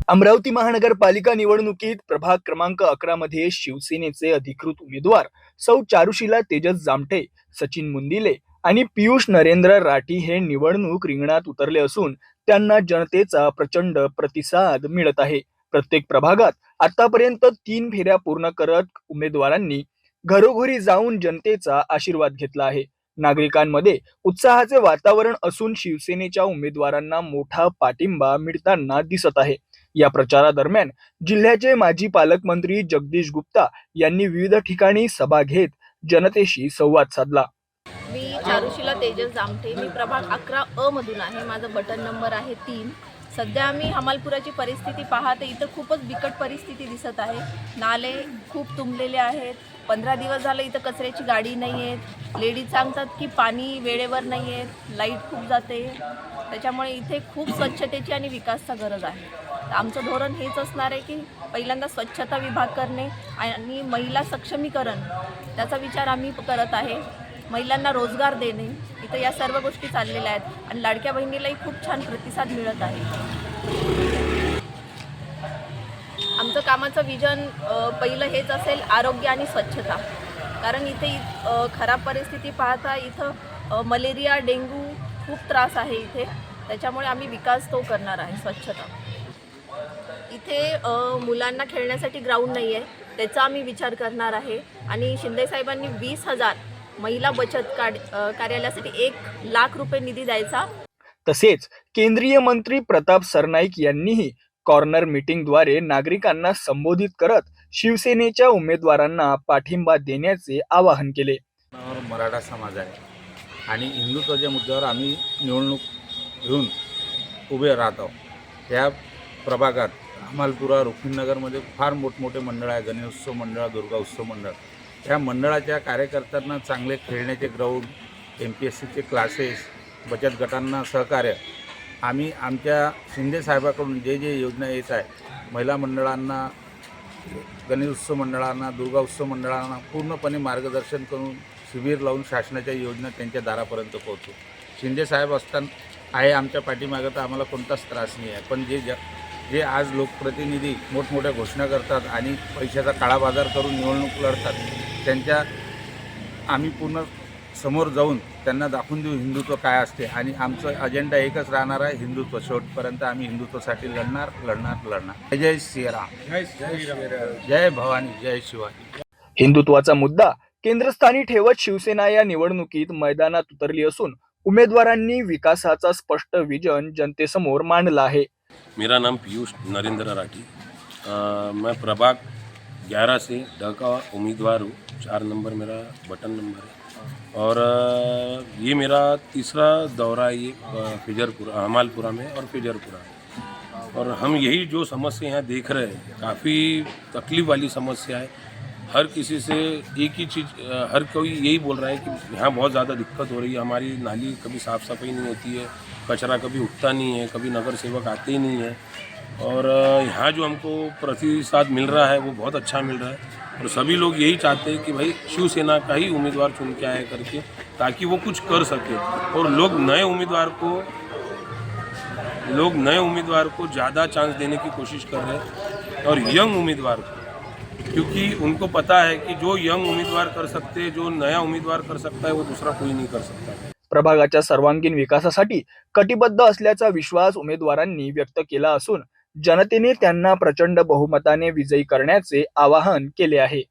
अमरावती महानगरपालिका निवडणुकीत प्रभाग क्रमांक 11 मध्ये शिवसेनेचे अधिकृत उमेदवार सौ चारुशीला तेजस जामटे, सचिन मुंदिले आणि पियुष नरेंद्र राठी हे निवडणूक रिंगणात उतरले असून त्यांना जनतेचा प्रचंड प्रतिसाद मिळत आहे। प्रत्येक प्रभागात आतापर्यंत 3 फेऱ्या पूर्ण करत उमेदवारांनी घरोघरी जाऊन जनतेचा आशीर्वाद घेतला आहे। नागरिकांमध्ये उत्साहाचे वातावरण असून शिवसेनेच्या उमेदवारांना मोठा पाठिंबा मिळताना दिसत आहे। या प्रचारादरम्यान जिल्ह्याचे माजी पालकमंत्री जगदीश गुप्ता यांनी विविध ठिकाणी सभा घेत जनतेशी संवाद साधला। मी चारुशीला तेजस जामटे, मी प्रभाग 11 अ मधून आहे। माझा बटन नंबर आहे 3। सध्या आम्ही हमालपुराची परिस्थिती पाहते, इथं खूपच बिकट परिस्थिती दिसत आहे। नाले खूप तुंबलेले आहेत। 15 दिवस झाले इथं कचऱ्याची गाडी नाही आहे। लेडीज सांगतात की पाणी वेळेवर नाही आहे, लाईट खूप जाते। त्याच्यामुळे इथे खूप स्वच्छतेची आणि विकासाची गरज आहे। तर आमचं धोरण हेच असणार आहे की पहिल्यांदा स्वच्छता विभाग करणे आणि महिला सक्षमीकरण, त्याचा विचार आम्ही करत आहे। महिलांना रोजगार देणे, इथं या सर्व गोष्टी चाललेल्या आहेत आणि लाडक्या बहिणीलाही खूप छान प्रतिसाद मिळत आहे। आमचं कामाचं विजन पहिलं हेच असेल, आरोग्य आणि स्वच्छता। कारण इथे खराब परिस्थिती पाहता इथं मलेरिया, डेंग्यू खूप त्रास आहे इथे। त्याच्यामुळे आम्ही विकास तो करणार आहे, स्वच्छता। इथे मुलांना खेळण्यासाठी ग्राउंड नाही आहे, त्याचा आम्ही विचार करणार आहे। आणि शिंदे साहेबांनी 20,000 महिला बचत कार्यालयासाठी 1,00,000 रुपये निधी द्यायचा। तसेच केंद्रीय मंत्री प्रताप सरनाईक यांनीही कॉर्नर मीटिंगद्वारे नागरिकांना संबोधित करत शिवसेनेच्या उमेदवारांना पाठिंबा देण्याचे आवाहन केले। मराठा समाज आहे आणि हिंदुत्वाच्या मुद्द्यावर आम्ही निवडणूक घेऊन उभे राहतो। या प्रभागात हमालपुरा, रुक्मिणीनगरमध्ये फार मोठमोठे मंडळ आहे, गणेशोत्सव मंडळ, दुर्गा उत्सव मंडळ। या मंडळाच्या कार्यकर्त्यांना चांगले खेळण्याचे ग्राउंड, MPSCचे क्लासेस, बचत गटांना सहकार्य आम्ही आमच्या शिंदे साहेबाकडून जे योजना येत आहे, महिला मंडळांना, गणेशोत्सव मंडळांना, दुर्गा उत्सव मंडळांना पूर्णपणे मार्गदर्शन करून शिबिर लावून शासनाच्या योजना त्यांच्या दारापर्यंत पोहोचू। शिंदे साहेब असताना आहे आमच्या पाठीमागं, तर आम्हाला कोणताच त्रास नाही आहे। पण जे आज लोकप्रतिनिधी मोठमोठ्या घोषणा करतात आणि पैशाचा काळा बाजार करून निवडणूक लढतात, त्यांच्या आम्ही पूर्ण समोर जाऊन त्यांना दाखवून देऊ हिंदुत्व काय असते। आणि आमचं अजेंडा एकच राहणार आहे, हिंदुत्व। शेवटपर्यंत आम्ही हिंदुत्वासाठी लढणार। जय श्रीराम, जय भवानी, जय शिवाजी। हिंदुत्वाचा मुद्दा केंद्रस्थानी ठेवत शिवसेना या निवडणुकीत मैदानात उतरली असून उमेदवारांनी विकासाचा स्पष्ट विजन जनतेसमोर मांडला आहे। मेरा नाम पीयूष नरेंद्र राठी, मैं प्रभाग 11 से ड का उम्मीदवार हूँ। 4 नंबर मेरा बटन नंबर है और ये मेरा तीसरा दौरा है, ये फिजरपुरा, हमालपुरा में और फिजरपुरा। और हम यही जो समस्या यहाँ देख रहे हैं, काफ़ी तकलीफ वाली समस्या है। हर किसी से एक ही चीज़, हर कोई यही बोल रहा है कि यहाँ बहुत ज़्यादा दिक्कत हो रही है। हमारी नाली कभी साफ़ सफाई नहीं होती है, कचरा कभी उठता नहीं है, कभी नगर सेवक आते ही नहीं है। और यहाँ जो हमको प्रतिसाद मिल रहा है वो बहुत अच्छा मिल रहा है। और सभी लोग यही चाहते हैं कि भाई शिवसेना का ही उम्मीदवार चुन के आए करके, ताकि वो कुछ कर सके। और लोग नए उम्मीदवार को ज़्यादा चांस देने की कोशिश कर रहे हैं, और यंग उम्मीदवार को, क्योंकि उनको पता है कि जो यंग उम्मीदवार कर सकते हैं, जो नया उम्मीदवार कर सकता है, वो दूसरा कोई नहीं कर सकता। प्रभागाच्या सर्वांगीण विकासासाठी कटिबद्ध असल्याचा विश्वास उमेदवारांनी व्यक्त केला असून जनतेने त्यांना प्रचंड बहुमताने विजयी करण्याचे आवाहन केले आहे।